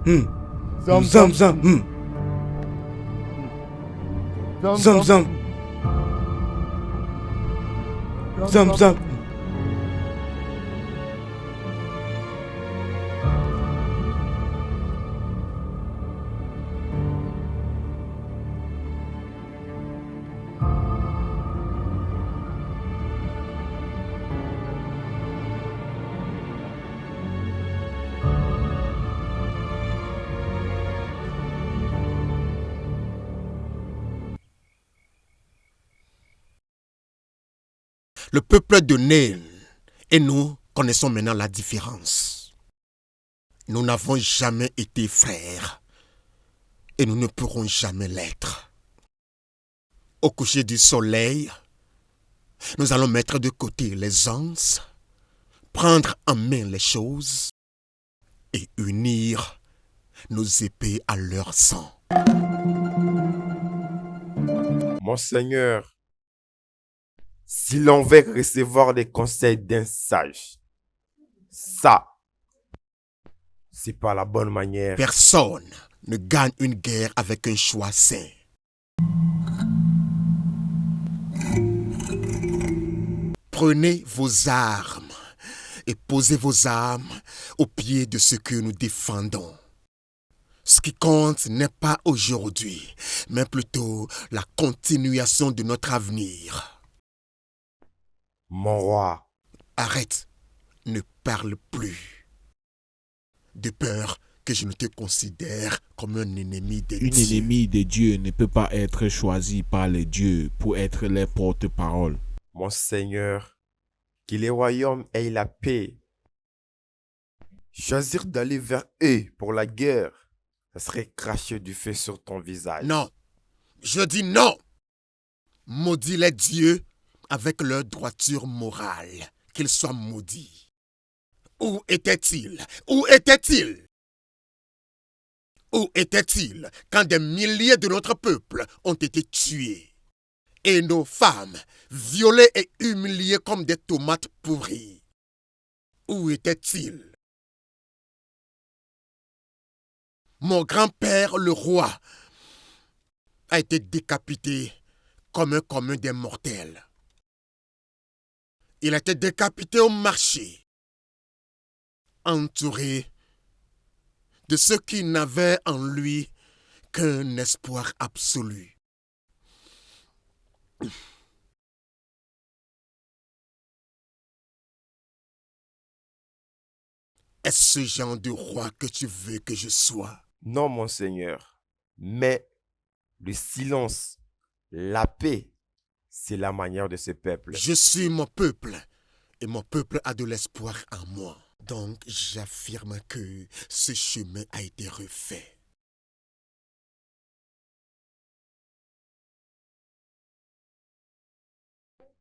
Zam zam zam. Zam zam. Zam zam. Le peuple de Nain et nous connaissons maintenant la différence. Nous n'avons jamais été frères et nous ne pourrons jamais l'être. Au coucher du soleil, nous allons mettre de côté les anses, prendre en main les choses et unir nos épées à leur sang. Monseigneur, si l'on veut recevoir les conseils d'un sage, ça, c'est pas la bonne manière. Personne ne gagne une guerre avec un choix sain. Prenez vos armes et posez vos âmes au pied de ce que nous défendons. Ce qui compte n'est pas aujourd'hui, mais plutôt la continuation de notre avenir. Mon roi, Arrête, ne parle plus. De peur que je ne te considère comme un ennemi de Une Dieu. ennemie de Dieu ne peut pas être choisie par les dieux pour être les porte-parole. Monseigneur, que les royaumes aient la paix. Choisir d'aller vers eux pour la guerre, ça serait cracher du feu sur ton visage. Non, je dis non. Maudis les dieux avec leur droiture morale, qu'ils soient maudits. Où était-il? Où était-il? Où était-il quand des milliers de notre peuple ont été tués et nos femmes violées et humiliées comme des tomates pourries? Où était-il? Mon grand-père, le roi, a été décapité comme un commun des mortels. Il a été décapité au marché, entouré de ceux qui n'avaient en lui qu'un espoir absolu. Est-ce ce genre de roi que tu veux que je sois? Non, monseigneur, mais le silence, la paix, c'est la manière de ce peuple. Je suis mon peuple et mon peuple a de l'espoir en moi. Donc j'affirme que ce chemin a été refait.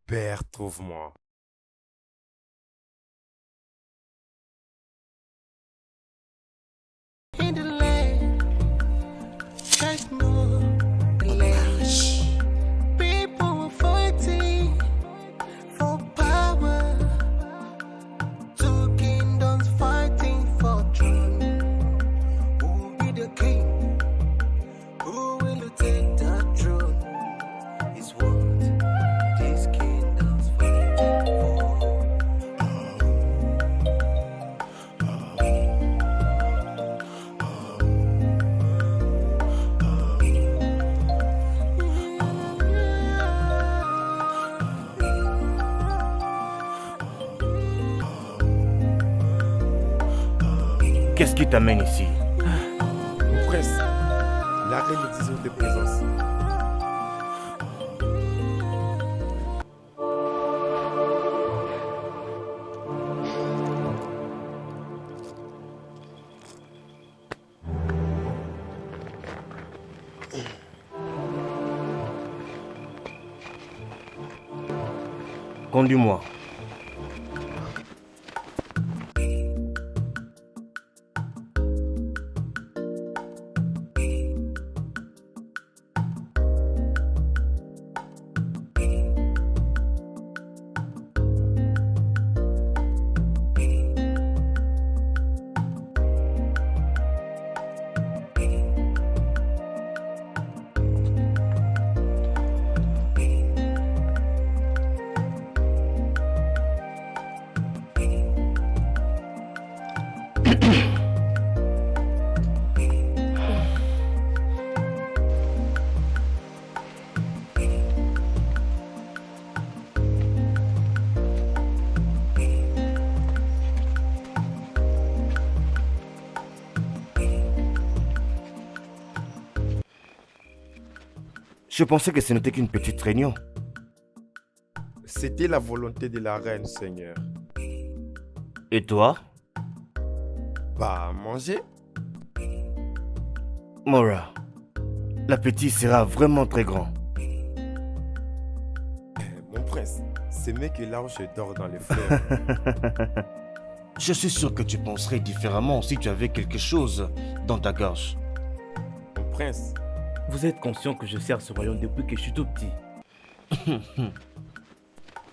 Père, trouve-moi. In the land, there's no Marche. people are fighting for power. Two kingdoms fighting for throne. Who will be the king? Who will take the throne? Is what these kingdoms fighting for. Qu'est-ce qui t'amène ici? Mon prince, la reine nous désire de présence. Conduis-moi. Je pensais que ce n'était qu'une petite réunion. C'était la volonté de la reine, Seigneur. Et toi? Bah, manger. Mora, l'appétit sera vraiment très grand. Mon prince, c'est mieux que là où je dors dans les fleurs. Je suis sûr que tu penserais différemment si tu avais quelque chose dans ta gorge. Mon prince, Vous êtes conscient que je sers ce royaume depuis que je suis tout petit.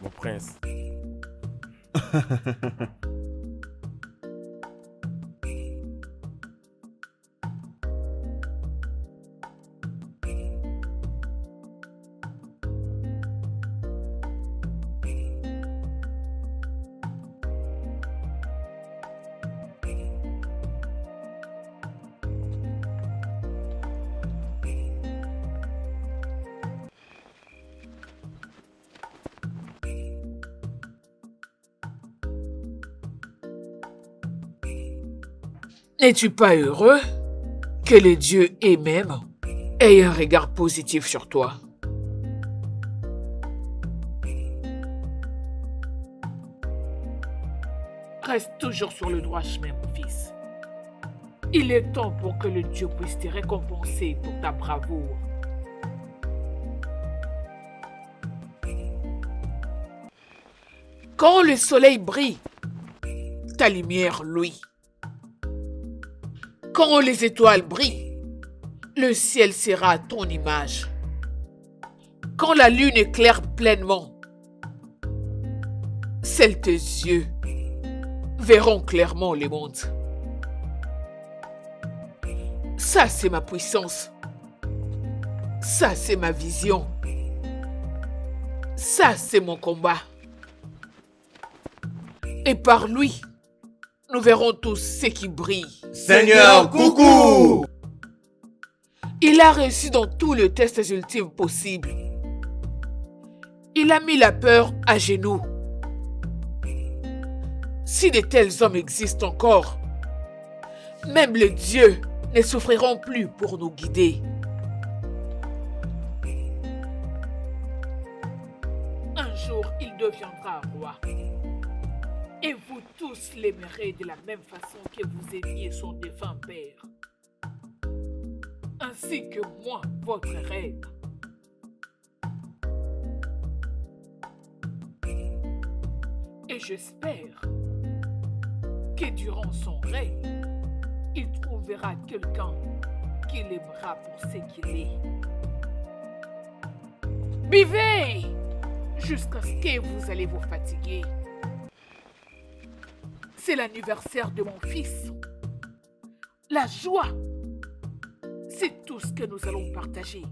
mon prince. N'es-tu pas heureux que le Dieu ait-même ait un regard positif sur toi? Reste toujours sur le droit chemin, mon fils. Il est temps pour que le Dieu puisse te récompenser pour ta bravoure. Quand le soleil brille, ta lumière luit. Quand les étoiles brillent, le ciel sera à ton image. Quand la lune éclaire pleinement, seuls tes yeux verront clairement le monde. Ça, c'est ma puissance. Ça, c'est ma vision. Ça, c'est mon combat. Et par lui, nous verrons tous ce qui brille. Seigneur, coucou! Il a réussi dans tous les tests ultimes possibles. Il a mis la peur à genoux. Si de tels hommes existent encore, même les dieux ne souffriront plus pour nous guider. Un jour, il deviendra roi. Et vous tous l'aimerez de la même façon que vous aimiez son défunt père. Ainsi que moi, votre reine. Et j'espère que durant son règne, il trouvera quelqu'un qui l'aimera pour ce qu'il est. Vivez jusqu'à ce que vous allez vous fatiguer. C'est l'anniversaire de mon fils. La joie, c'est tout ce que nous allons partager.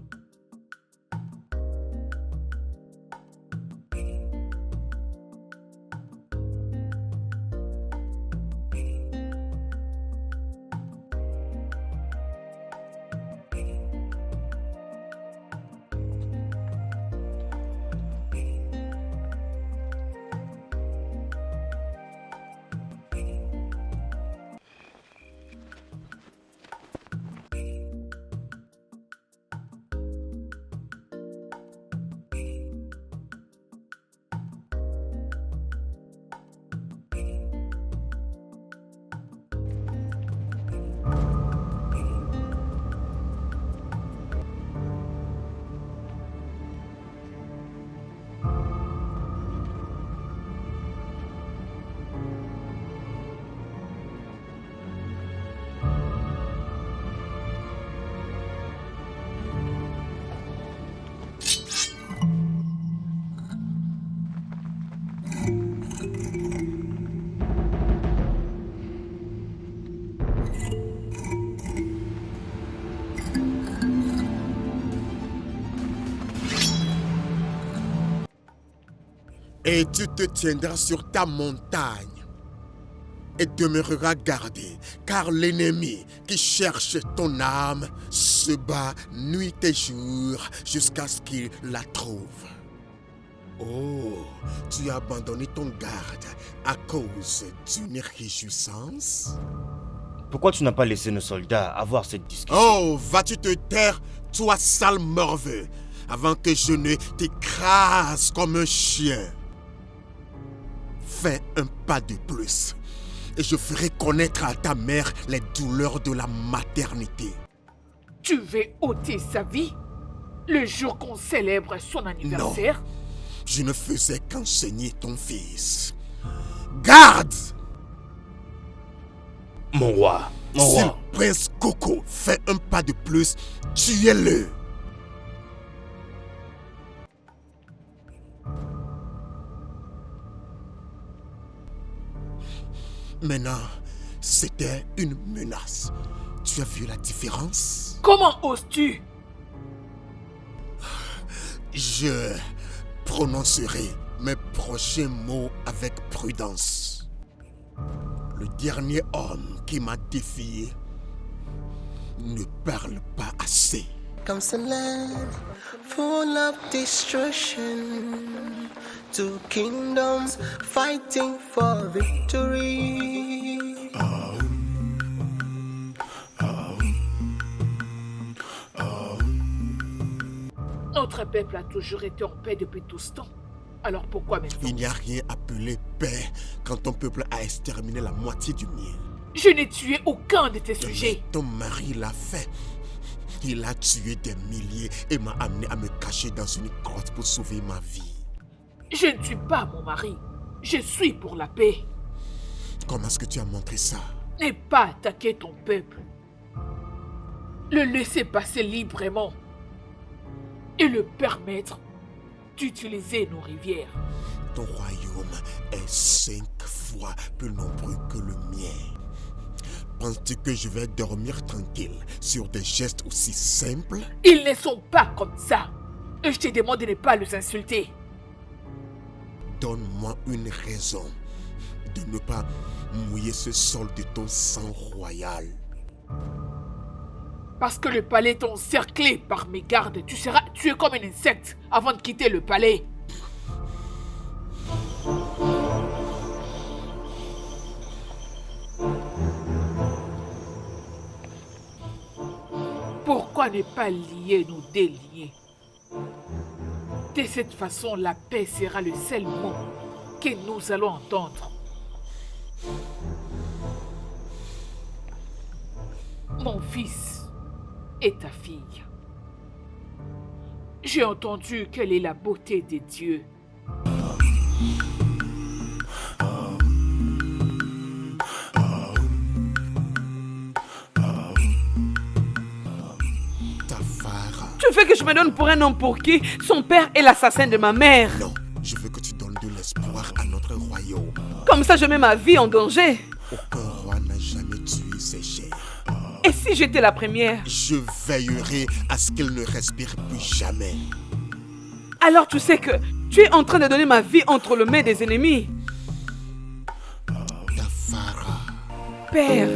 Et tu te tiendras sur ta montagne et demeureras gardé, car l'ennemi qui cherche ton âme se bat nuit et jour jusqu'à ce qu'il la trouve. Oh, tu as abandonné ton garde à cause d'une réjouissance? Pourquoi tu n'as pas laissé nos soldats avoir cette discussion? Oh, vas-tu te taire, toi sale morveux? avant que je ne t'écrase comme un chien. Fais un pas de plus et je ferai connaître à ta mère les douleurs de la maternité. Tu veux ôter sa vie le jour qu'on célèbre son anniversaire? Je ne faisais qu'enseigner ton fils. Garde! Mon roi, mon Si le roi. prince Coco fait un pas de plus, tuez-le. Maintenant, c'était une menace. Tu as vu la différence? Comment oses-tu? Je prononcerai mes prochains mots avec prudence. Le dernier homme qui m'a défié ne parle pas assez. Comes a land full of destruction. Two kingdoms fighting for victory. Notre peuple a toujours été en paix depuis tout ce temps. Alors pourquoi maintenant? Il n'y a rien appelé paix quand ton peuple a exterminé la moitié du mien. Je n'ai tué aucun de tes sujets. Mais ton mari l'a fait. Il a tué des milliers et m'a amené à me cacher dans une grotte pour sauver ma vie. Je ne suis pas mon mari. Je suis pour la paix. Comment est-ce que tu as montré ça? N'aie pas attaqué ton peuple. Le laisser passer librement. Et le permettre d'utiliser nos rivières. Ton royaume est 5 fois plus nombreux que le mien. Penses-tu que je vais dormir tranquille sur des gestes aussi simples? Ils ne sont pas comme ça. Et je te demande de ne pas les insulter. Donne-moi une raison de ne pas mouiller ce sol de ton sang royal. Parce que le palais est encerclé par mes gardes. Tu seras tué comme un insecte avant de quitter le palais. Pourquoi ne pas lier nos déliés? De cette façon, la paix sera le seul mot que nous allons entendre. Mon fils et ta fille. J'ai entendu quelle est la beauté des dieux. Tafara. Tu veux que je me donne pour un homme pour qui son père est l'assassin de ma mère? Non, je veux que tu donnes de l'espoir à notre royaume. Comme ça, je mets ma vie en danger. Aucun roi n'a jamais tué ses chers. Et si j'étais la première? Je veillerai à ce qu'il ne respire plus jamais. Alors tu sais que tu es en train de donner ma vie entre les mains des ennemis. Tafara. Père.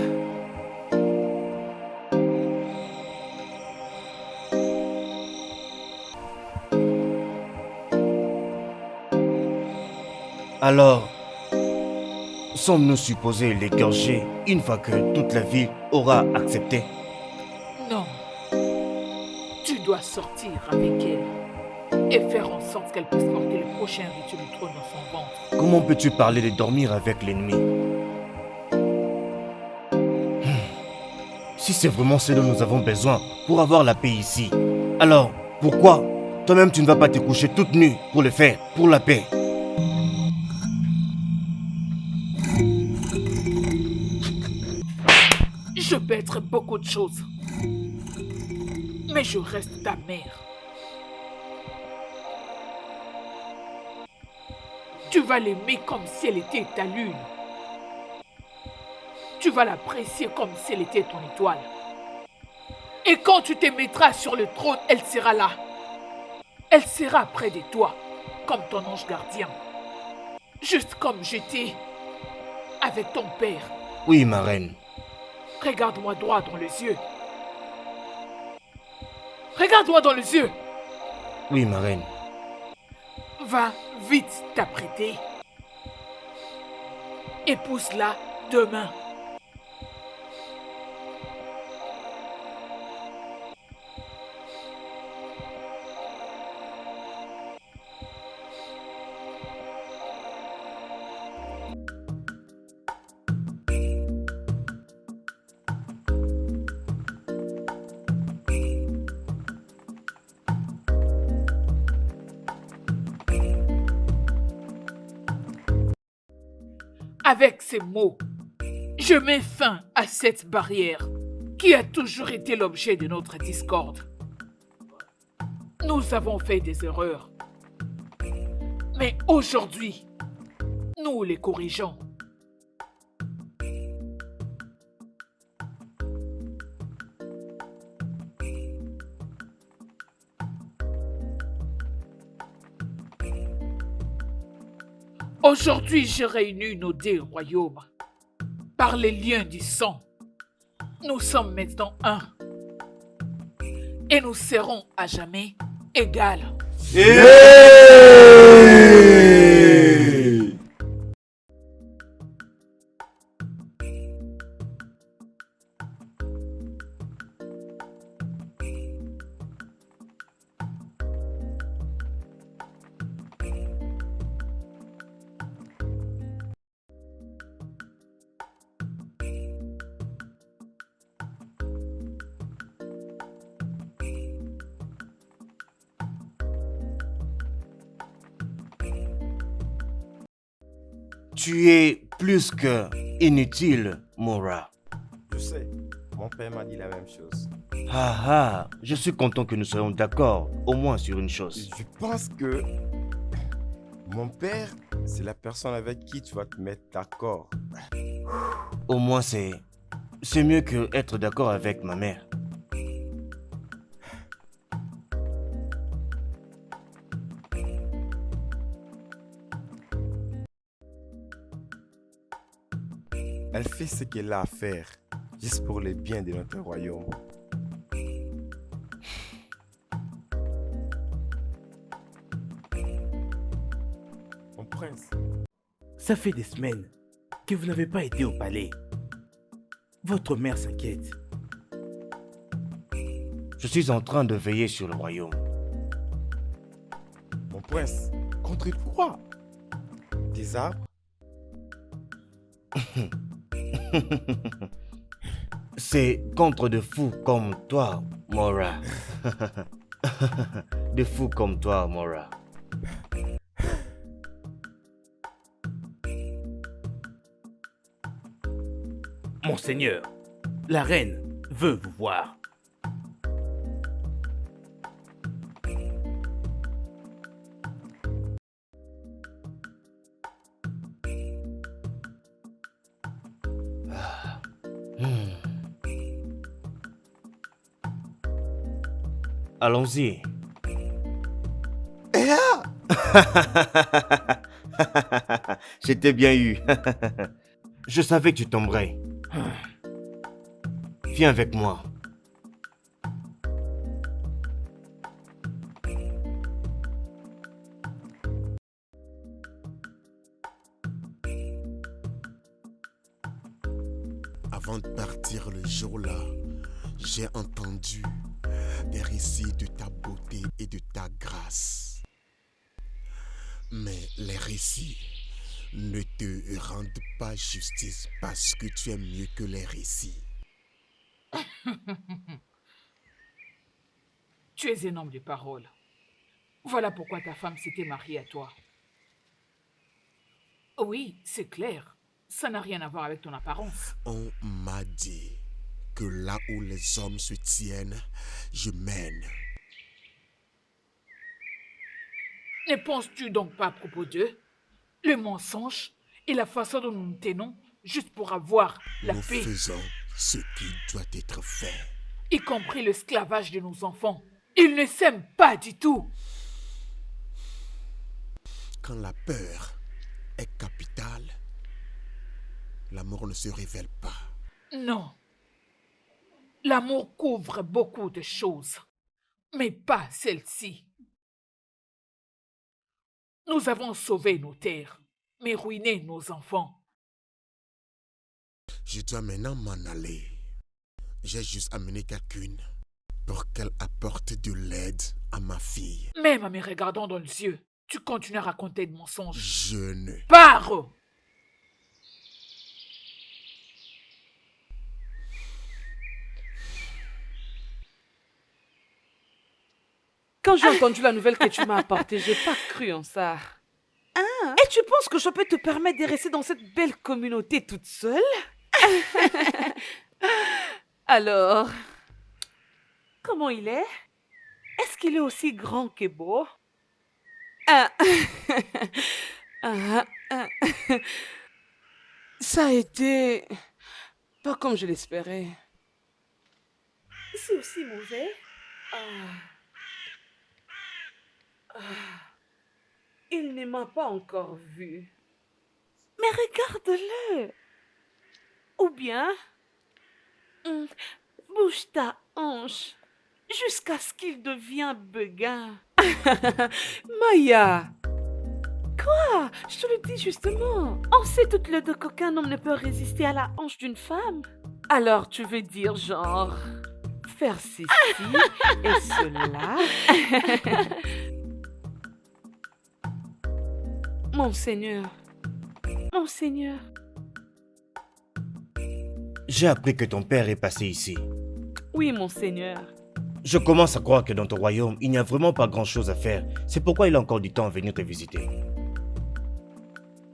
Alors, sommes-nous supposés l'égorger une fois que toute la ville aura accepté? Non. Tu dois sortir avec elle et faire en sorte qu'elle puisse porter le prochain rituel du trône dans son ventre. Comment peux-tu parler de dormir avec l'ennemi? Si c'est vraiment ce dont nous avons besoin pour avoir la paix ici, alors pourquoi toi-même tu ne vas pas te coucher toute nue pour le faire, pour la paix? Je peux être beaucoup de choses. Mais je reste ta mère. Tu vas l'aimer comme si elle était ta lune. Tu vas l'apprécier comme si elle était ton étoile. Et quand tu te mettras sur le trône, elle sera là. Elle sera près de toi, comme ton ange gardien. Juste comme j'étais avec ton père. Oui, ma reine. Regarde-moi droit dans les yeux. Regarde-moi dans les yeux. Oui, ma reine. Va vite t'apprêter. Épouse-la demain. Avec ces mots, je mets fin à cette barrière qui a toujours été l'objet de notre discorde. Nous avons fait des erreurs. Mais aujourd'hui, nous les corrigeons. Aujourd'hui, je réunis nos deux royaumes. Par les liens du sang, nous sommes maintenant un. Et nous serons à jamais égales. Tu es plus que inutile, Mora. Je sais, mon père m'a dit la même chose. Ah, je suis content que nous soyons d'accord, au moins sur une chose. Je pense que mon père, c'est la personne avec qui tu vas te mettre d'accord. Au moins c'est mieux que être d'accord avec ma mère. Elle fait ce qu'elle a à faire, juste pour le bien de notre royaume. Mon prince, Ça fait des semaines que vous n'avez pas été au palais. Votre mère s'inquiète. Je suis en train de veiller sur le royaume. mon prince, contre quoi? Des arbres? C'est contre de fous comme toi, Mora. De fous comme toi, Mora. Monseigneur, la reine veut vous voir. Allons-y. J'étais bien eu. Je savais que tu tomberais. Viens avec moi. Avant de partir le jour-là, j'ai entendu des récits de ta beauté et de ta grâce. Mais les récits ne te rendent pas justice parce que tu es mieux que les récits. Tu es un homme de parole. Voilà pourquoi ta femme s'était mariée à toi. Oui, c'est clair. Ça n'a rien à voir avec ton apparence. On m'a dit que là où les hommes se tiennent, je mène. Ne penses-tu donc pas à propos d'eux? Le mensonge et la façon dont nous nous tenons juste pour avoir la Nous paix, faisons ce qui doit être fait. y compris l'esclavage de nos enfants. Ils ne s'aiment pas du tout. Quand la peur est capitale, l'amour ne se révèle pas. Non. L'amour couvre beaucoup de choses, mais pas celle-ci. Nous avons sauvé nos terres, mais ruiné nos enfants. Je dois maintenant m'en aller. J'ai juste amené quelqu'une pour qu'elle apporte de l'aide à ma fille. Même en me regardant dans les yeux, tu continues à raconter de mensonges. Je ne... Pars! Quand j'ai entendu la nouvelle que tu m'as apportée, j'ai pas cru en ça. Et tu penses que je peux te permettre de rester dans cette belle communauté toute seule? Alors, comment il est? Est-ce qu'il est aussi grand que beau? Ah. Ah, ah. Ça a été pas comme je l'espérais. C'est aussi mauvais? Ah. Ah. Il ne m'a pas encore vu. Mais regarde-le. Ou bien, bouge ta hanche jusqu'à ce qu'il devienne beguin. Maya. Quoi? Je te le dis justement. On sait toutes les deux qu'aucun homme ne peut résister à la hanche d'une femme. Alors tu veux dire genre faire ceci et cela? Monseigneur. Monseigneur. J'ai appris que ton père est passé ici. Oui, monseigneur. Je commence à croire que dans ton royaume, il n'y a vraiment pas grand-chose à faire. C'est pourquoi il a encore du temps à venir te visiter.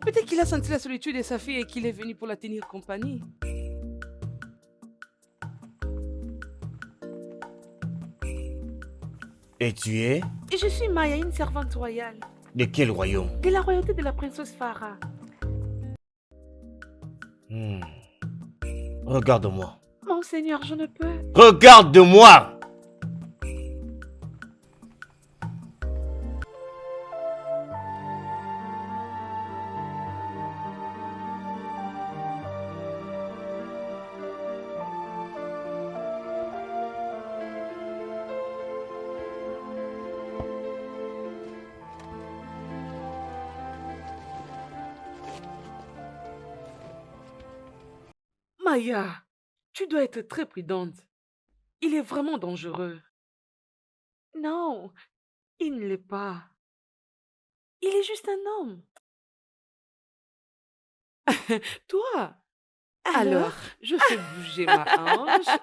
Peut-être qu'il a senti la solitude de sa fille et qu'il est venu pour la tenir compagnie. Et tu es? Et je suis Maya, une servante royale. De quel royaume? De la royauté de la princesse Farah. Regarde-moi. Monseigneur, je ne peux. Regarde-moi! Maya, tu dois être très prudente. Il est vraiment dangereux. Non, il ne l'est pas. Il est juste un homme. Toi? Alors, je fais bouger ma hanche.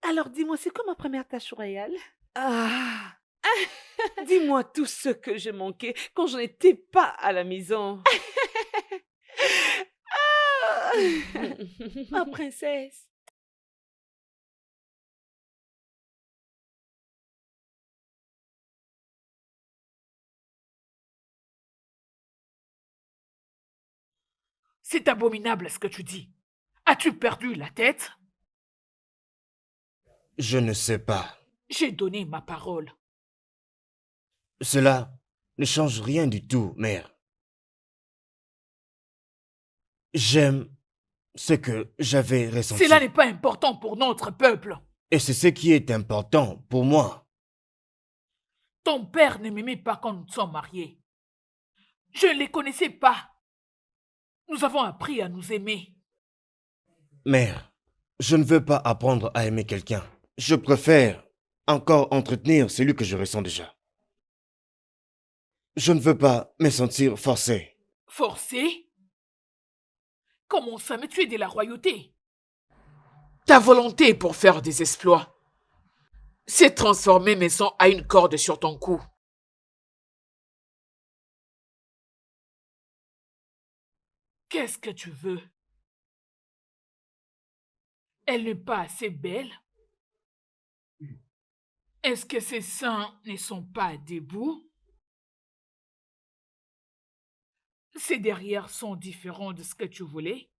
Alors, dis-moi, c'est quoi ma première tâche royale? Ah! Dis-moi tout ce que j'ai manqué quand je n'étais pas à la maison. Ma princesse. C'est abominable ce que tu dis. As-tu perdu la tête? Je ne sais pas. J'ai donné ma parole. Cela ne change rien du tout, mère. J'aime ce que j'avais ressenti. Cela n'est pas important pour notre peuple. Et c'est ce qui est important pour moi. Ton père ne m'aimait pas quand nous sommes mariés. Je ne les connaissais pas. Nous avons appris à nous aimer. Mère, je ne veux pas apprendre à aimer quelqu'un. Je préfère encore entretenir celui que je ressens déjà. Je ne veux pas me sentir forcé. Forcé? Comment ça, mais tu es de la royauté? Ta volonté pour faire des exploits, c'est transformer mes sangs à une corde sur ton cou. Qu'est-ce que tu veux? Elle n'est pas assez belle? Est-ce que ses seins ne sont pas debout? Ses derrières sont différents de ce que tu voulais?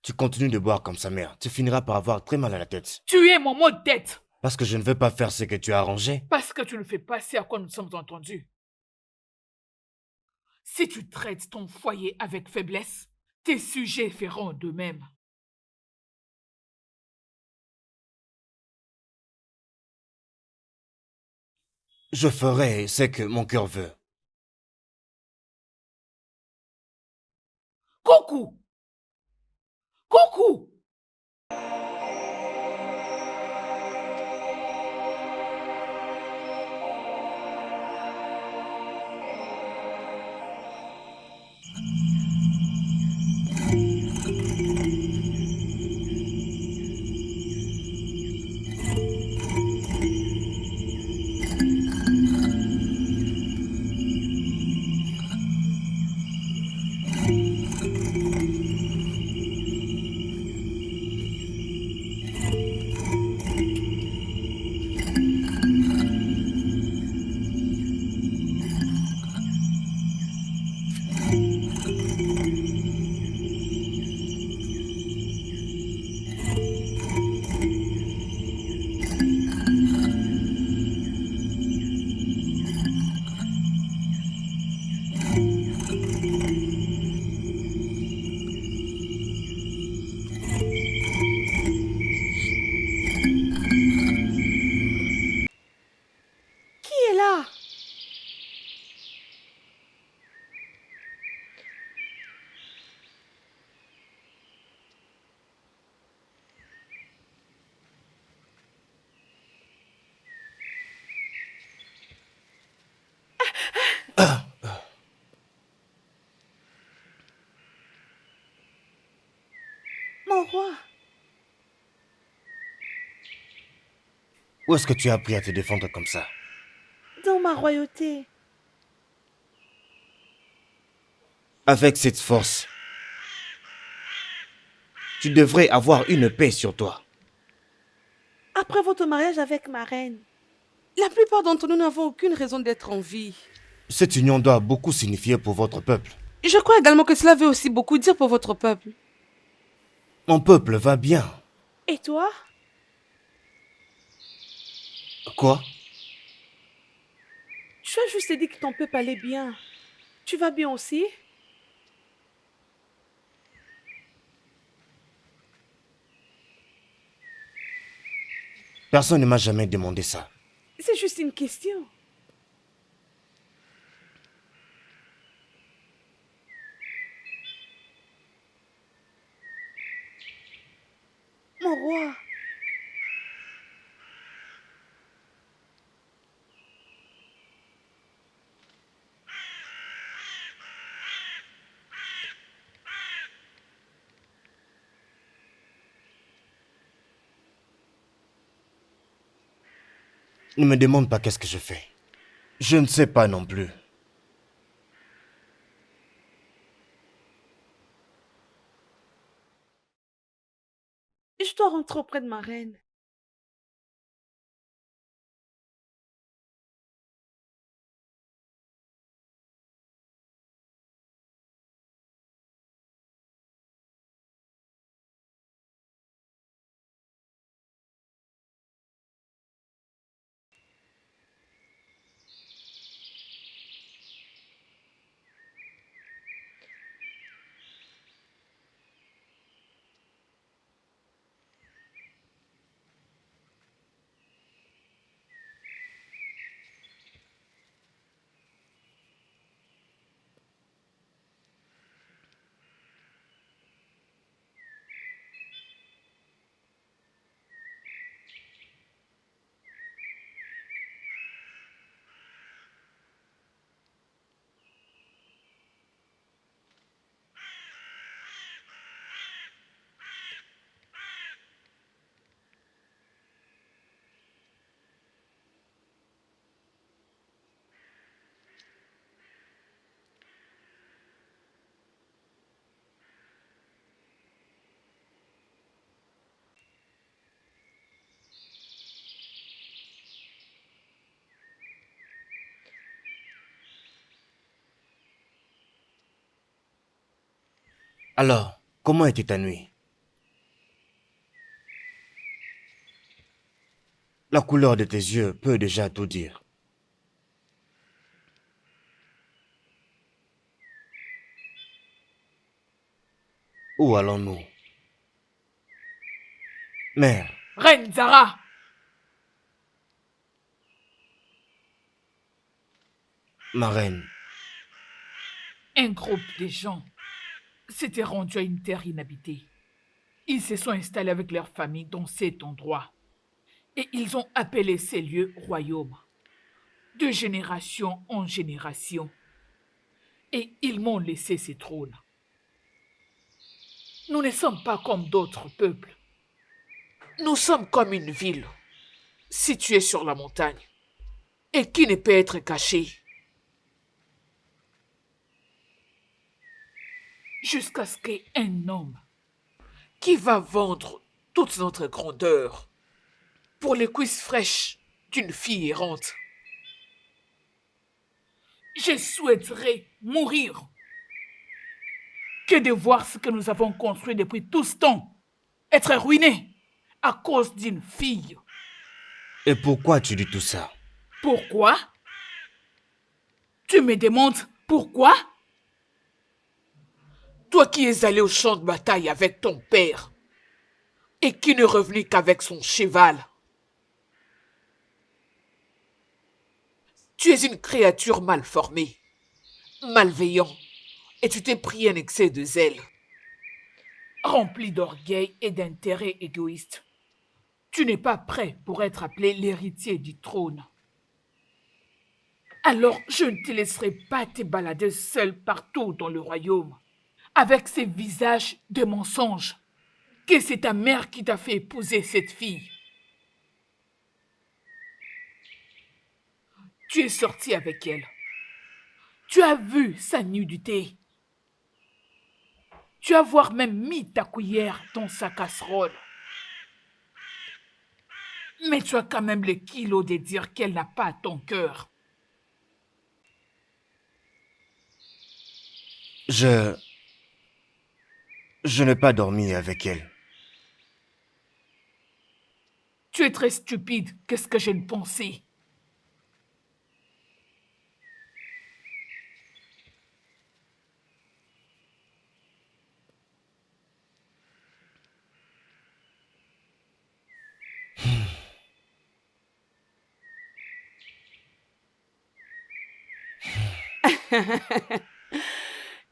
Tu continues de boire comme sa mère. Tu finiras par avoir très mal à la tête. Tu es mon mot de tête! Parce que je ne veux pas faire ce que tu as arrangé. Parce que tu ne fais pas ce à quoi nous sommes entendus. Si tu traites ton foyer avec faiblesse, tes sujets feront de même. Je ferai ce que mon cœur veut. Coucou! Coucou! Où est-ce que tu as appris à te défendre comme ça? Dans ma royauté. Avec cette force, tu devrais avoir une paix sur toi. Après votre mariage avec ma reine, la plupart d'entre nous n'avons aucune raison d'être en vie. Cette union doit beaucoup signifier pour votre peuple. Je crois également que cela veut aussi beaucoup dire pour votre peuple. Mon peuple va bien. Et toi? Quoi? Tu as juste dit que ton peuple allait bien. Tu vas bien aussi? Personne ne m'a jamais demandé ça. C'est juste une question. Mon roi. Ne me demande pas qu'est-ce que je fais. Je ne sais pas non plus. Je dois rentrer auprès de ma reine. Alors, comment était ta nuit? La couleur de tes yeux peut déjà tout dire. Où allons-nous? Mère, Reine Zara, ma reine, un groupe de gens s'était rendu à une terre inhabitée. Ils se sont installés avec leur famille dans cet endroit et ils ont appelé ces lieux royaumes, de génération en génération. Et ils m'ont laissé ces trônes. Nous ne sommes pas comme d'autres peuples. Nous sommes comme une ville située sur la montagne et qui ne peut être cachée. Jusqu'à ce qu'un homme qui va vendre toute notre grandeur pour les cuisses fraîches d'une fille errante. Je souhaiterais mourir que de voir ce que nous avons construit depuis tout ce temps être ruiné à cause d'une fille. et pourquoi tu dis tout ça? Pourquoi? Tu me demandes pourquoi? Toi qui es allé au champ de bataille avec ton père et qui ne revenait qu'avec son cheval. Tu es une créature mal formée, malveillant, et tu t'es pris un excès de zèle. Rempli d'orgueil et d'intérêts égoïstes. Tu n'es pas prêt pour être appelé l'héritier du trône. Alors je ne te laisserai pas te balader seul partout dans le royaume, avec ces visages de mensonges, que c'est ta mère qui t'a fait épouser cette fille. Tu es sorti avec elle. Tu as vu sa nudité. Tu as voire même mis ta cuillère dans sa casserole. Mais tu as quand même le kilo de dire qu'elle n'a pas ton cœur. Je n'ai pas dormi avec elle. Tu es très stupide, qu'est-ce que je ne pensais.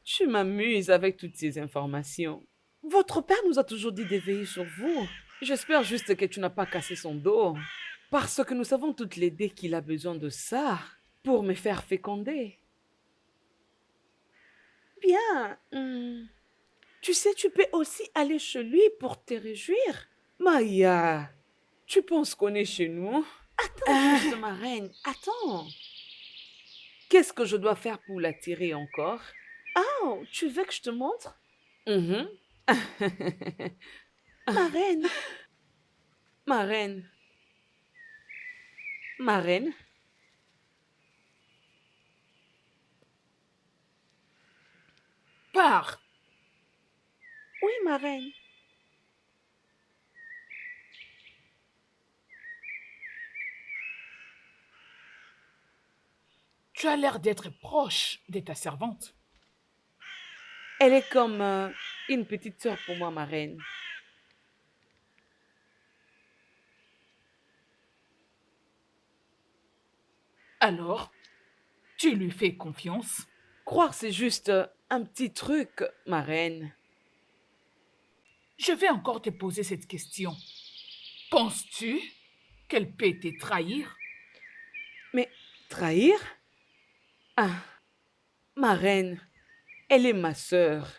Tu m'amuses avec toutes ces informations. Votre père nous a toujours dit de veiller sur vous. J'espère juste que tu n'as pas cassé son dos. Parce que nous savons toutes les deux qu'il a besoin de ça pour me faire féconder. Bien. Tu sais, tu peux aussi aller chez lui pour te réjouir. Maya, tu penses qu'on est chez nous? Attends, juste, ma reine, attends. Qu'est-ce que je dois faire pour l'attirer encore? Oh, tu veux que je te montre? Ma reine. Ma reine. Ma reine. Pars. Oui, ma reine. Tu as l'air d'être proche de ta servante. Elle est comme une petite sœur pour moi, ma reine. Alors, tu lui fais confiance? Croire, c'est juste un petit truc, ma reine. Je vais encore te poser cette question. Penses-tu qu'elle peut te trahir? Mais trahir? Ah, ma reine, elle est ma sœur.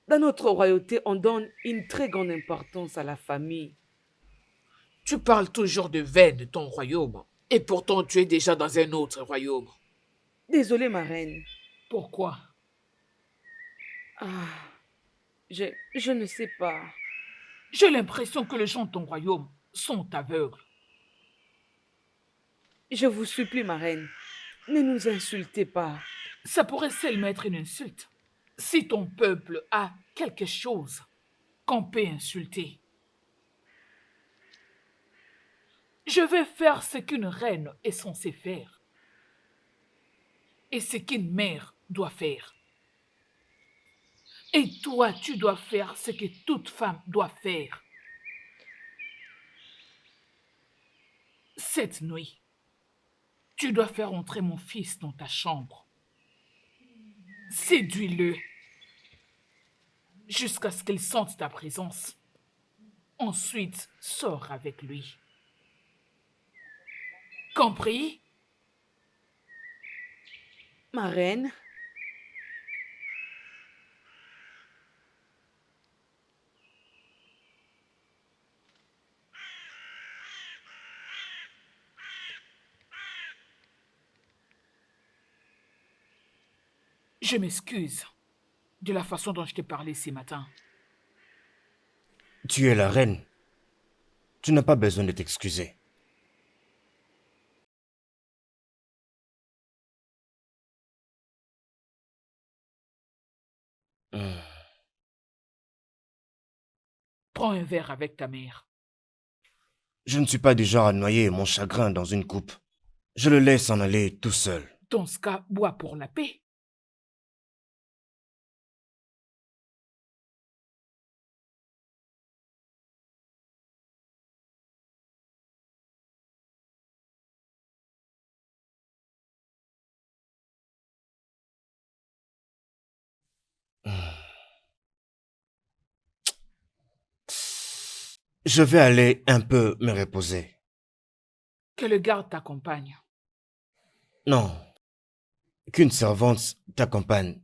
Dans notre royauté, on donne une très grande importance à la famille. Tu parles toujours de veine de ton royaume, et pourtant tu es déjà dans un autre royaume. Désolée, ma reine. Pourquoi? Ah, je ne sais pas. J'ai l'impression que les gens de ton royaume sont aveugles. Je vous supplie, ma reine, ne nous insultez pas. Ça pourrait seulement être une insulte. Si ton peuple a quelque chose qu'on peut insulter. Je vais faire ce qu'une reine est censée faire. Et ce qu'une mère doit faire. Et toi, tu dois faire ce que toute femme doit faire. Cette nuit, tu dois faire entrer mon fils dans ta chambre. Séduis-le jusqu'à ce qu'il sente ta présence. Ensuite, sors avec lui. Compris? Ma reine, Je m'excuse de la façon dont je t'ai parlé ce matin. Tu es la reine. Tu n'as pas besoin de t'excuser. Prends un verre avec ta mère. Je ne suis pas du genre à noyer mon chagrin dans une coupe. Je le laisse en aller tout seul. Dans ce cas, bois pour la paix. Je vais aller un peu me reposer. Que le garde t'accompagne. Non, qu'une servante t'accompagne.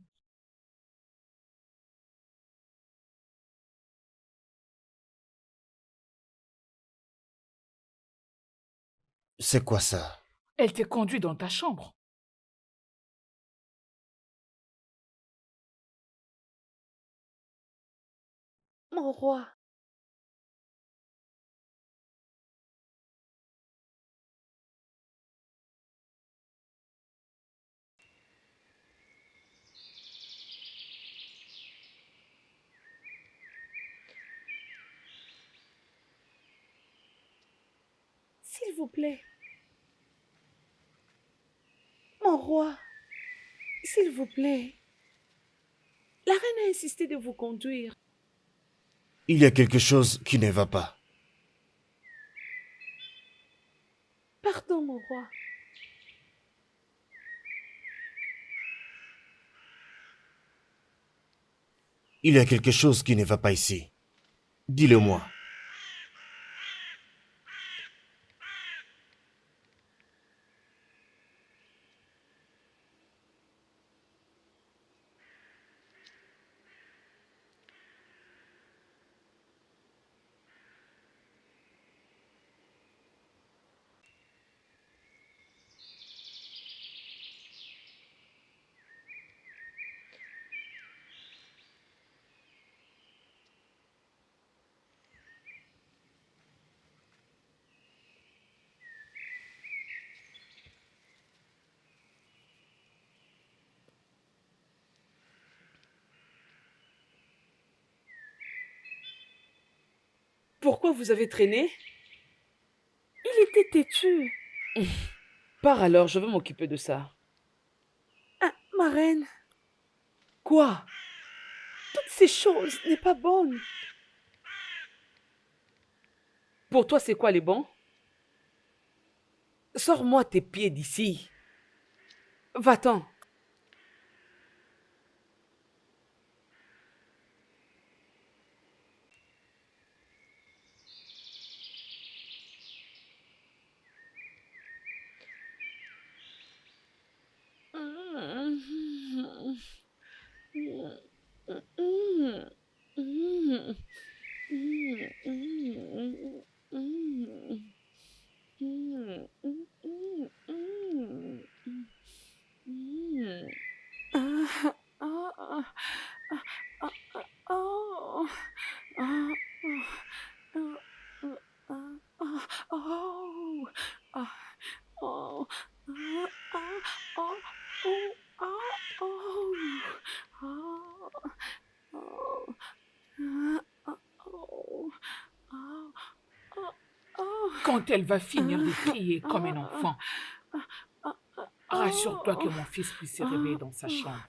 C'est quoi ça? Elle t'est conduite dans ta chambre. Mon roi, s'il vous plaît. Mon roi, s'il vous plaît. La reine a insisté de vous conduire. Il y a quelque chose qui ne va pas. Pardon, mon roi. Il y a quelque chose qui ne va pas ici. Dis-le-moi. Pourquoi vous avez traîné? Il était têtu. Pars alors, je vais m'occuper de ça. Ah, ma reine. Quoi? Toutes ces choses n'est pas bonne. Pour toi, c'est quoi les bons? Sors-moi tes pieds d'ici. Va-t'en. Quand elle va finir de crier comme un enfant, rassure-toi que mon fils puisse se réveiller dans sa chambre.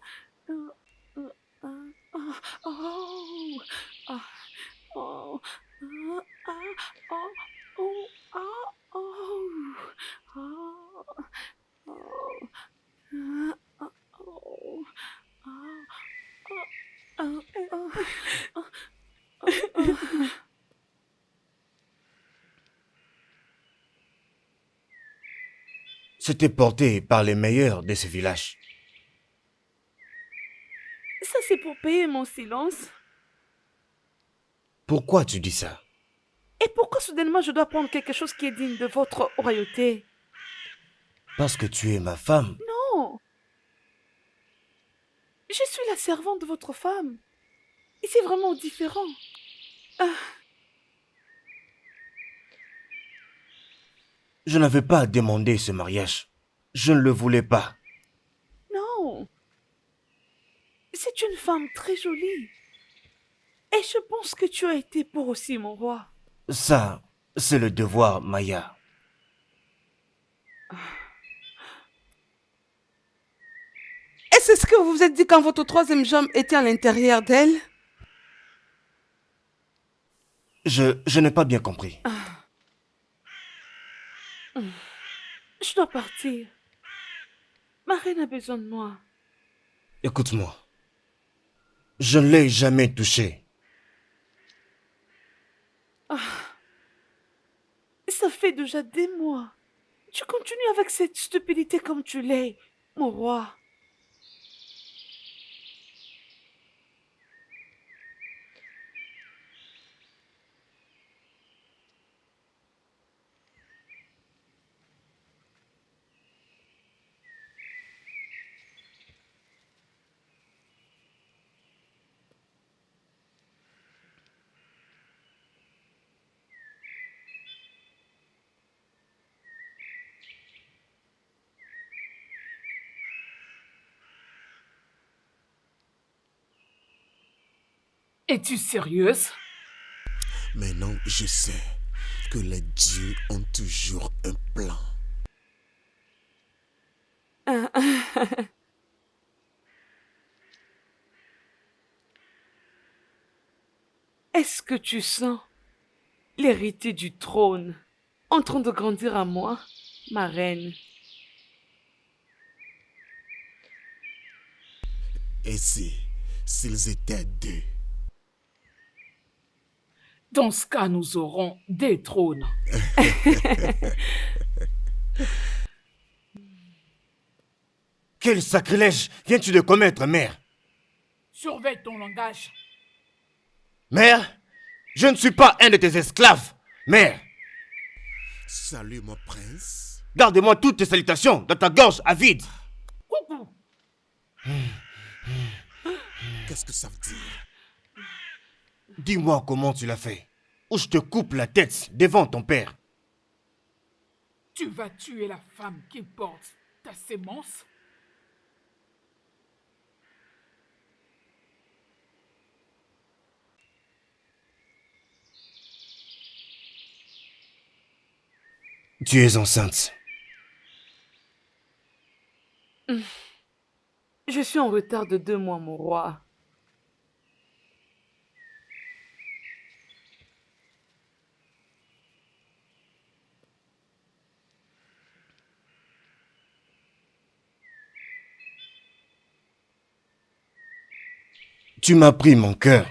C'était porté par les meilleurs de ce village. Ça, c'est pour payer mon silence. Pourquoi tu dis ça? Et pourquoi soudainement je dois prendre quelque chose qui est digne de votre royauté? Parce que tu es ma femme. Non. Je suis la servante de votre femme. Et c'est vraiment différent. Je n'avais pas demandé ce mariage. Je ne le voulais pas. Non. C'est une femme très jolie. Et je pense que tu as été pour aussi, mon roi. Ça, c'est le devoir, Maya. Et c'est ce que vous vous êtes dit quand votre troisième jambe était à l'intérieur d'elle? Je n'ai pas bien compris. Je dois partir. Ma reine a besoin de moi. Écoute-moi. Je ne l'ai jamais touché. Ça fait déjà des mois. Tu continues avec cette stupidité comme tu l'es, mon roi. Es-tu sérieuse? Maintenant, je sais que les dieux ont toujours un plan. Est-ce que tu sens l'héritier du trône en train de grandir à moi, ma reine? Et s'ils étaient deux? Dans ce cas, nous aurons des trônes. Quel sacrilège viens-tu de commettre, mère? Surveille ton langage. Mère, je ne suis pas un de tes esclaves. Mère, Salut, mon prince. garde-moi toutes tes salutations dans ta gorge avide. Coucou. Qu'est-ce que ça veut dire? Dis-moi comment tu l'as fait. Ou je te coupe la tête devant ton père. Tu vas tuer la femme qui porte ta sémence? Tu es enceinte. Je suis en retard de 2 mois, mon roi. Tu m'as pris mon cœur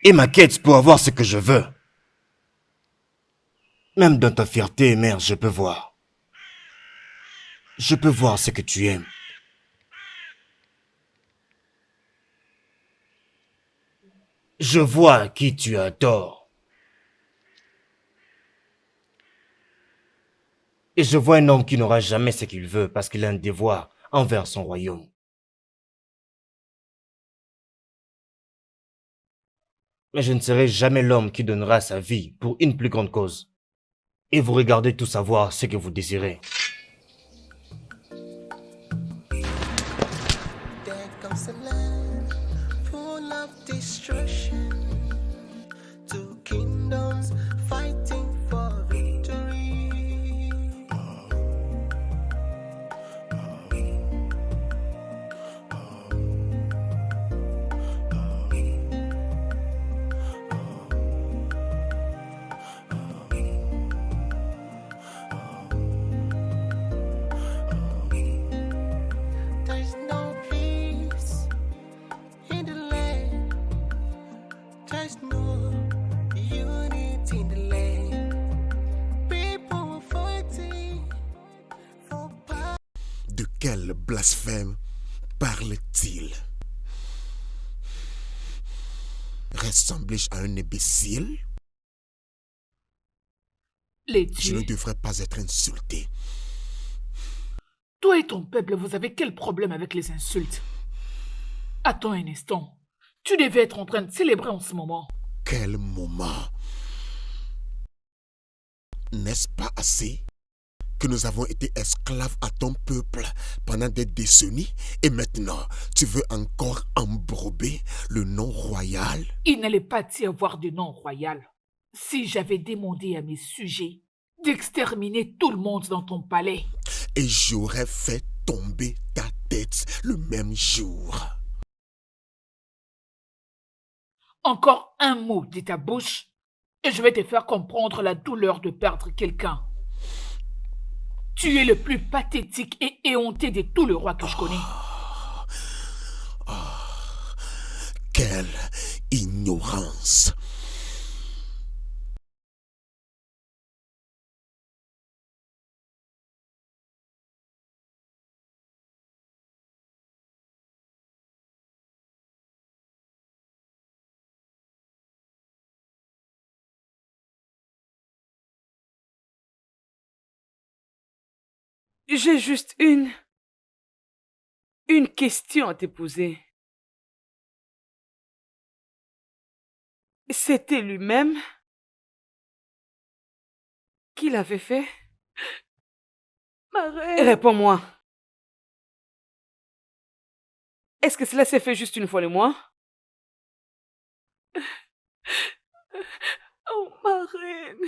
et ma quête pour avoir ce que je veux. Même dans ta fierté, mère, je peux voir. Je peux voir ce que tu aimes. Je vois à qui tu as tort. Et je vois un homme qui n'aura jamais ce qu'il veut parce qu'il a un devoir envers son royaume. Mais je ne serai jamais l'homme qui donnera sa vie pour une plus grande cause. Et vous regardez tout savoir ce que vous désirez. There comes a land full of destruction. Two kingdoms fighting for victory. There's no peace in the land. There's no unity in the land. People fighting for power. De quel blasphème parle-t-il? Ressemble-je à un imbécile? Les Je ne dieux. devrais pas être insulté. Toi et ton peuple, vous avez quel problème avec les insultes? Attends un instant. Tu devais être en train de célébrer en ce moment. Quel moment? N'est-ce pas assez que nous avons été esclaves à ton peuple pendant des décennies et maintenant tu veux encore embrober le nom royal? Il n'allait pas y avoir de nom royal si j'avais demandé à mes sujets d'exterminer tout le monde dans ton palais. Et j'aurais fait tomber ta tête le même jour. Encore un mot de ta bouche et je vais te faire comprendre la douleur de perdre quelqu'un. Tu es le plus pathétique et éhonté de tous les rois que je connais. Quelle ignorance! J'ai juste une question à te poser. C'était lui-même qui l'avait fait? Ma reine. Réponds-moi. Est-ce que cela s'est fait juste une fois le mois? Oh, ma reine,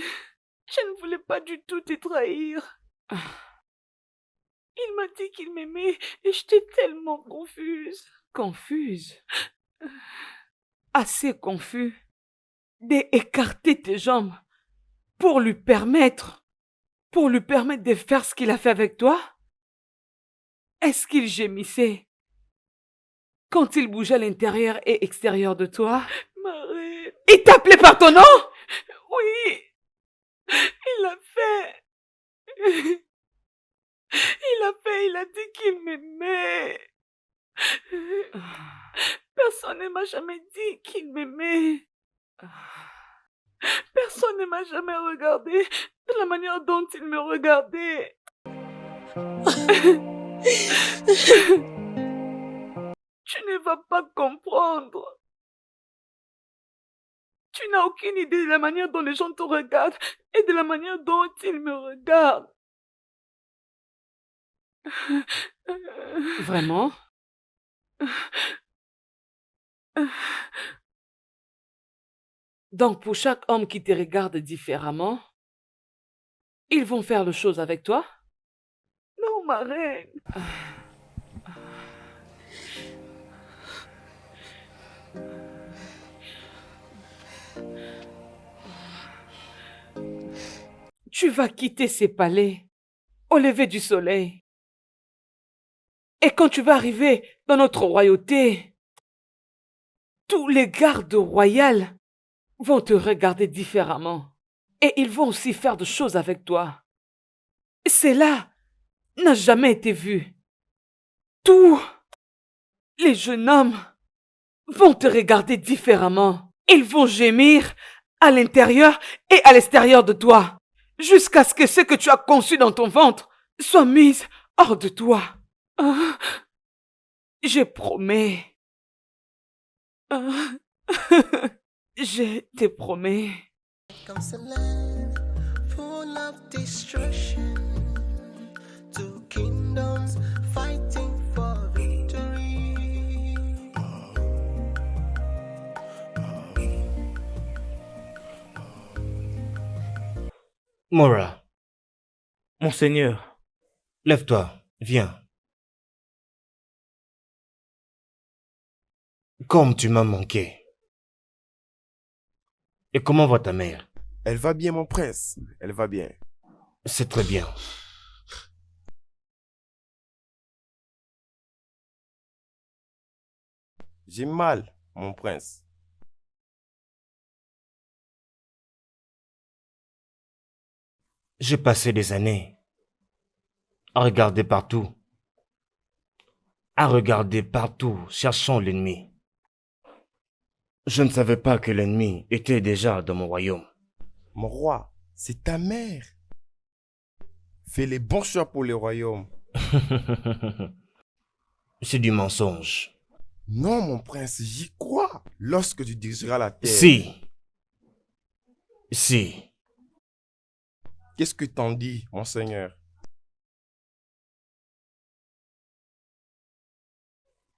je ne voulais pas du tout te trahir. Il m'a dit qu'il m'aimait et j'étais tellement confuse. Confuse? Assez confus d'écarter tes jambes pour lui permettre de faire ce qu'il a fait avec toi? Est-ce qu'il gémissait quand il bougeait à l'intérieur et extérieur de toi? Ma reine, Il t'appelait par ton nom? oui, il l'a fait. Il a dit qu'il m'aimait. Personne ne m'a jamais dit qu'il m'aimait. Personne ne m'a jamais regardé de la manière dont il me regardait. Tu ne vas pas comprendre. Tu n'as aucune idée de la manière dont les gens te regardent et de la manière dont ils me regardent. Vraiment? Donc pour chaque homme qui te regarde différemment, ils vont faire les choses avec toi? Non, ma reine. Tu vas quitter ces palais au lever du soleil. Et quand tu vas arriver dans notre royauté, tous les gardes royaux vont te regarder différemment. Et ils vont aussi faire des choses avec toi. Cela n'a jamais été vu. Tous les jeunes hommes vont te regarder différemment. Ils vont gémir à l'intérieur et à l'extérieur de toi, jusqu'à ce que ce que tu as conçu dans ton ventre soit mis hors de toi. Je promets. Je te promets. Comes a land full of destruction. Two kingdoms fighting for victory. Mora, Monseigneur, lève-toi, viens. Comme tu m'as manqué. Et comment va ta mère? Elle va bien, mon prince. Elle va bien. C'est très bien. J'ai mal, mon prince. J'ai passé des années à regarder partout, cherchant l'ennemi. Je ne savais pas que l'ennemi était déjà dans mon royaume. Mon roi, c'est ta mère. Fais les bons choix pour le royaume. C'est du mensonge. Non, mon prince, j'y crois. Lorsque tu dirigeras la terre. Si. Qu'est-ce que t'en dis, monseigneur?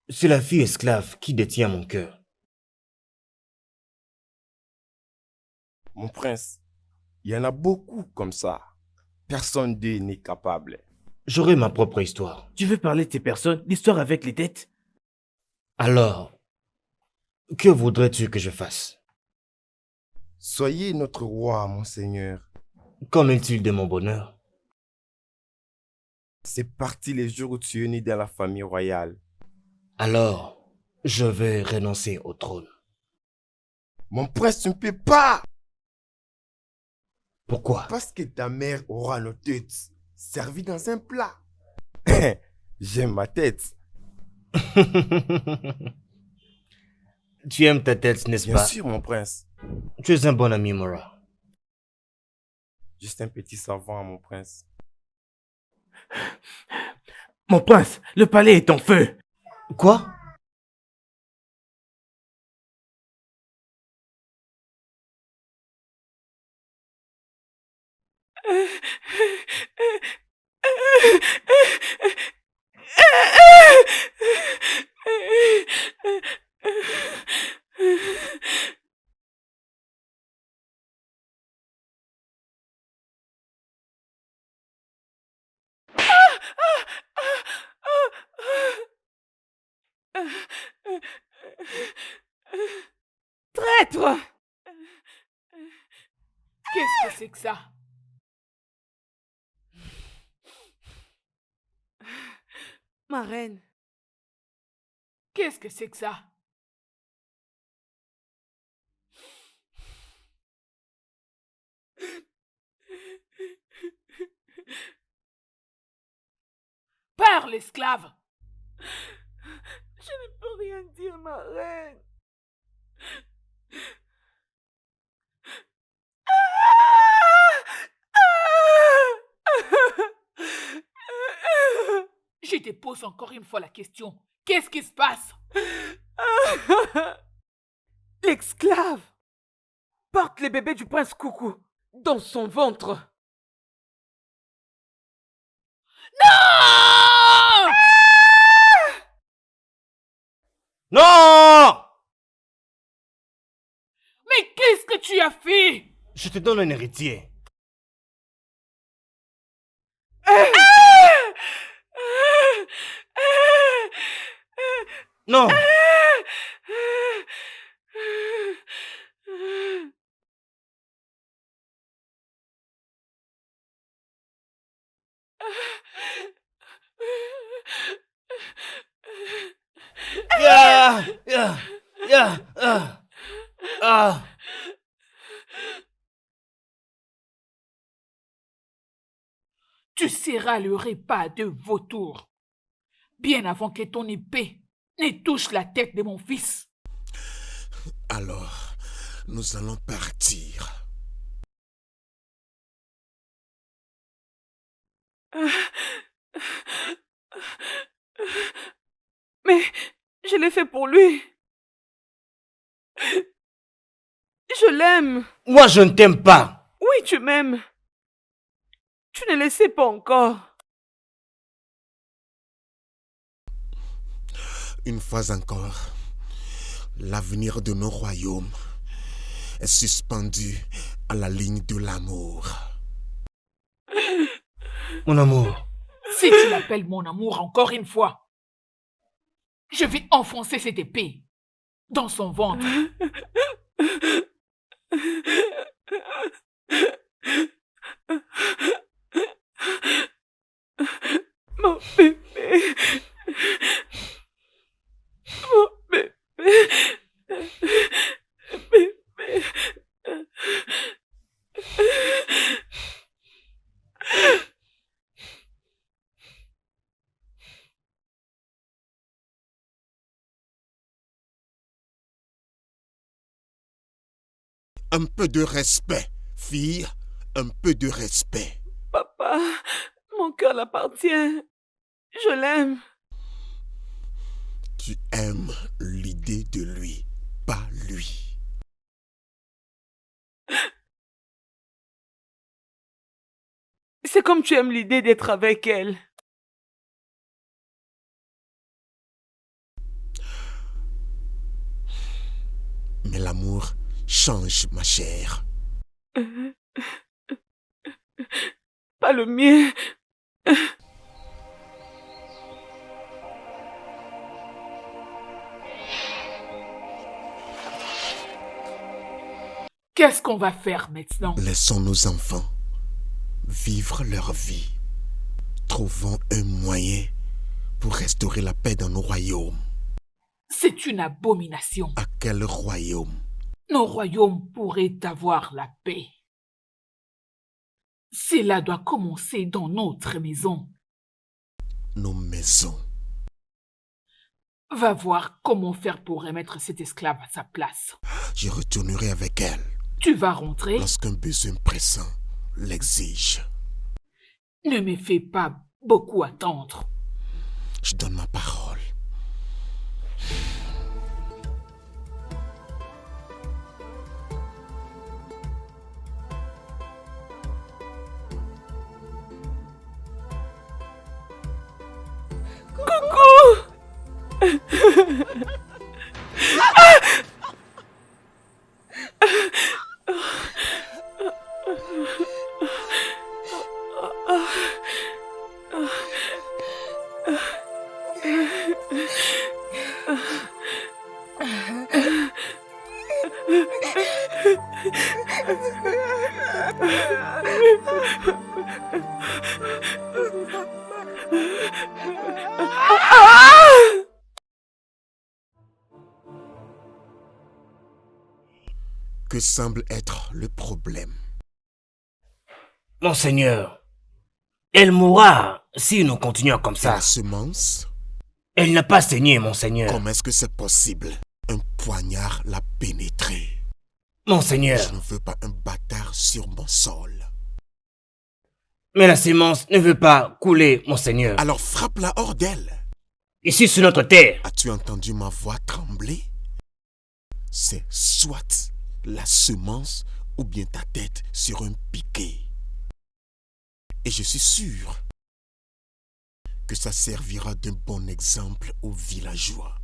C'est la fille esclave qui détient mon cœur. Mon prince, il y en a beaucoup comme ça. Personne d'eux n'est capable. J'aurai ma propre histoire. tu veux parler de ces personnes, l'histoire avec les têtes? Alors, que voudrais-tu que je fasse? Soyez notre roi, monseigneur. Qu'en est-il de mon bonheur? C'est parti les jours où tu es né dans la famille royale. Alors, je vais renoncer au trône. Mon prince, tu ne peux pas! Pourquoi? Parce que ta mère aura nos têtes servies dans un plat. J'aime ma tête. Tu aimes ta tête, n'est-ce Bien pas? sûr, mon prince. Tu es un bon ami, Mora. Juste un petit savant, mon prince. Mon prince, le palais est en feu. Quoi? Traître! Qu'est-ce que c'est que ça? Ma reine, Qu'est-ce que c'est que ça? Parle, esclave! Je ne peux rien dire, ma reine. Je te pose encore une fois la question. Qu'est-ce qui se passe? l'esclave porte les bébés du prince Coucou dans son ventre. Non! Non! Mais qu'est-ce que tu as fait? Je te donne un héritier. Non! Yeah! Yeah! Yeah! Ah! Tu seras le repas de vautour, bien avant que ton épée ne touche la tête de mon fils. Alors, nous allons partir. Mais je l'ai fait pour lui. Je l'aime. Moi, je ne t'aime pas. Oui, tu m'aimes. Tu ne le sais pas encore. Une fois encore, l'avenir de nos royaumes est suspendu à la ligne de l'amour. Mon amour. Si tu m'appelles mon amour encore une fois, je vais enfoncer cette épée dans son ventre. Mon bébé. Mon bébé. Bébé. Un peu de respect, fille, un peu de respect. Papa, mon cœur l'appartient. Je l'aime. Tu aimes l'idée de lui, pas lui. C'est comme tu aimes l'idée d'être avec elle. Mais l'amour change, ma chère. Pas le mien. Qu'est-ce qu'on va faire maintenant? Laissons nos enfants vivre leur vie. Trouvons un moyen pour restaurer la paix dans nos royaumes. C'est une abomination. À quel royaume? Nos royaumes pourraient avoir la paix. Cela doit commencer dans notre maison. Nos maisons. Va voir comment faire pour remettre cet esclave à sa place. Je retournerai avec elle. Tu vas rentrer? Lorsqu'un besoin pressant l'exige. Ne me fais pas beaucoup attendre. Je donne ma parole. Que semble être le problème? Monseigneur, elle mourra si nous continuons comme Et ça. la semence? Elle n'a pas saigné, monseigneur. Comment est-ce que c'est possible? Un poignard l'a pénétré. Monseigneur. Je ne veux pas un bâtard sur mon sol. Mais la sémence ne veut pas couler, monseigneur. Alors frappe-la hors d'elle. Ici sur notre terre. As-tu entendu ma voix trembler? C'est soit la semence ou bien ta tête sur un piquet. Et je suis sûr que ça servira d'un bon exemple aux villageois.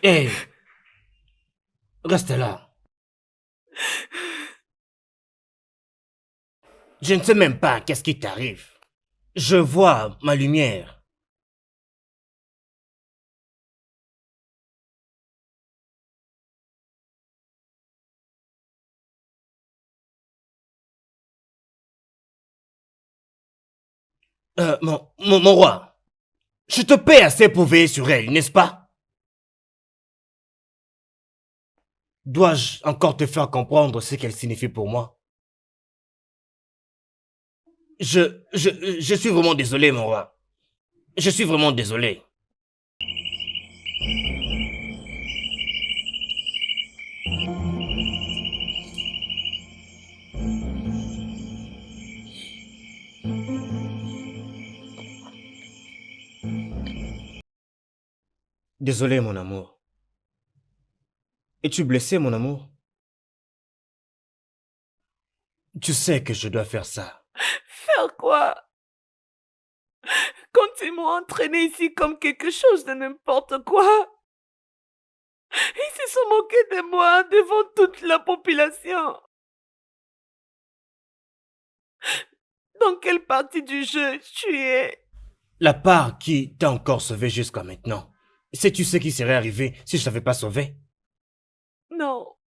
Hé, reste là. Je ne sais même pas qu'est-ce qui t'arrive. Je vois ma lumière. Mon roi, je te paie assez pour veiller sur elle, n'est-ce pas? Dois-je encore te faire comprendre ce qu'elle signifie pour moi? Je suis vraiment désolé, mon roi. Je suis vraiment désolé. Désolé, mon amour. Es-tu blessé, mon amour? Tu sais que je dois faire ça. Faire quoi? Quand ils m'ont entraîné ici comme quelque chose de n'importe quoi. Ils se sont moqués de moi devant toute la population. Dans quelle partie du jeu tu es? La part qui t'a encore sauvé jusqu'à maintenant. Sais-tu ce qui serait arrivé si je t'avais pas sauvé? Non.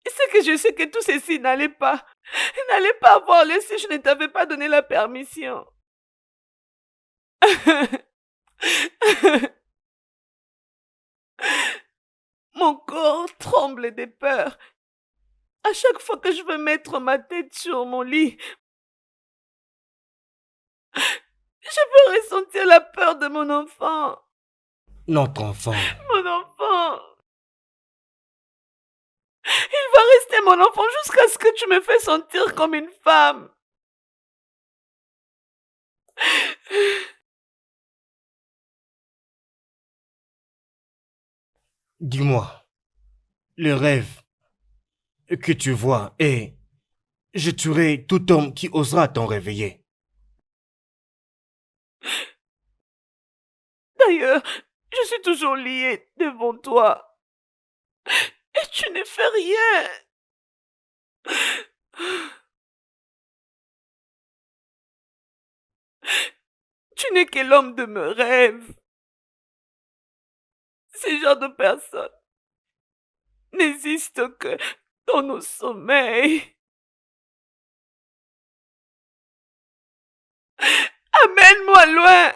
C'est que je sais que tout ceci n'allait pas avoir lieu si je ne t'avais pas donné la permission. Mon corps tremble de peur. À chaque fois que je veux mettre ma tête sur mon lit, je peux ressentir la peur de mon enfant. Notre enfant. Mon enfant. Il va rester mon enfant jusqu'à ce que tu me fais sentir comme une femme. Dis-moi, le rêve que tu vois est: je tuerai tout homme qui osera t'en réveiller. D'ailleurs, je suis toujours liée devant toi. Et tu ne fais rien. Tu n'es que l'homme de mes rêves. Ce genre de personne n'existe que dans nos sommeils. Amène-moi loin.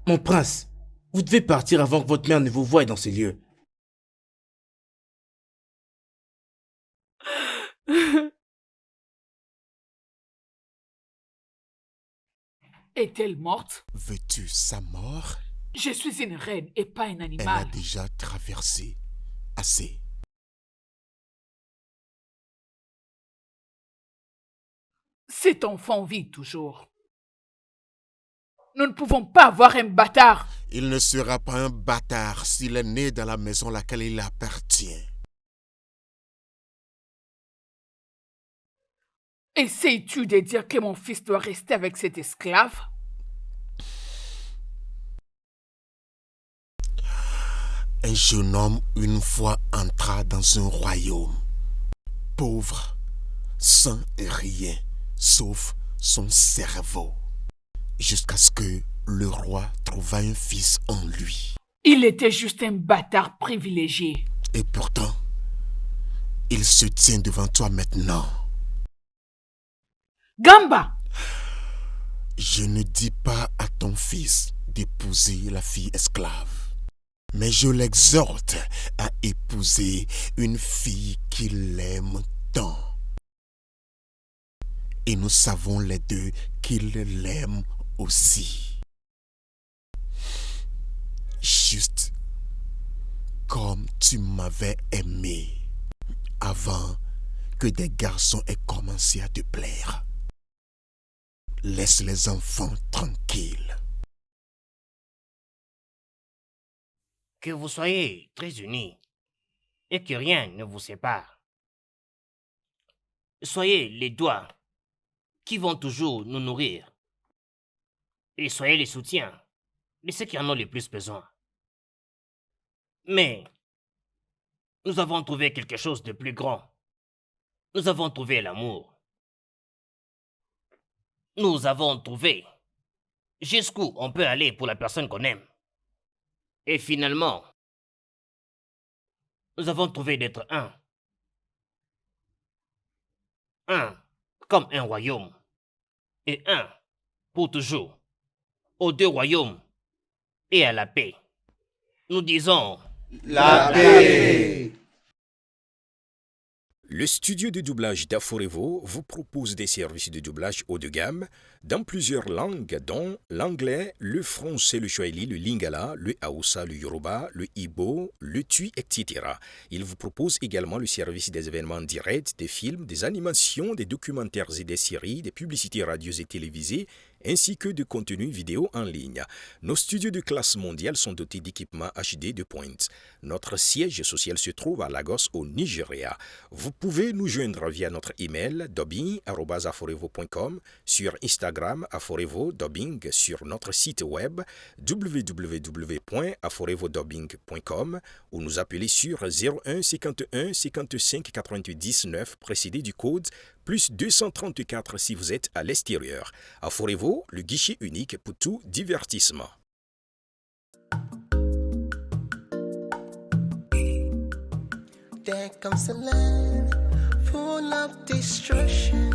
Mon prince, vous devez partir avant que votre mère ne vous voie dans ces lieux. Est-elle morte? Veux-tu sa mort? Je suis une reine et pas un Elle a animal. déjà traversé assez. Cet enfant vit toujours. Nous ne pouvons pas avoir un bâtard. Il ne sera pas un bâtard s'il est né dans la maison à laquelle il appartient. Essayes-tu de dire que mon fils doit rester avec cet esclave? Un jeune homme une fois entra dans un royaume, pauvre, sans rien, sauf son cerveau, jusqu'à ce que le roi trouva un fils en lui. Il était juste un bâtard privilégié. Et pourtant, il se tient devant toi maintenant. Gamba! Je ne dis pas à ton fils d'épouser la fille esclave, mais je l'exhorte à épouser une fille qu'il aime tant. Et nous savons les deux qu'il l'aime aussi. Juste comme tu m'avais aimé avant que des garçons aient commencé à te plaire. Laisse les enfants tranquilles. Que vous soyez très unis et que rien ne vous sépare. Soyez les doigts qui vont toujours nous nourrir et soyez les soutiens de ceux qui en ont le plus besoin. Mais nous avons trouvé quelque chose de plus grand. Nous avons trouvé l'amour. Nous avons trouvé jusqu'où on peut aller pour la personne qu'on aime. Et finalement, nous avons trouvé d'être un. Un comme un royaume. Et un pour toujours. Aux deux royaumes et à la paix. Nous disons... La paix. Le studio de doublage d'Aforevo vous propose des services de doublage haut de gamme dans plusieurs langues, dont l'anglais, le français, le swahili, le lingala, le haoussa, le yoruba, le igbo, le tui, etc. Il vous propose également le service des événements directs, des films, des animations, des documentaires et des séries, des publicités radio et télévisées, ainsi que de contenus vidéo en ligne. Nos studios de classe mondiale sont dotés d'équipements HD de pointe. Notre siège social se trouve à Lagos, au Nigeria. Vous pouvez nous joindre via notre email dubbing@aforevo.com, sur Instagram Aforevo Dubbing, sur notre site web www.aforevodubbing.com ou nous appeler sur 01 51 55 88 19 précédé du code plus 234 si vous êtes à l'extérieur. Aforevo, le guichet unique pour tout divertissement. There comes a land full of destruction.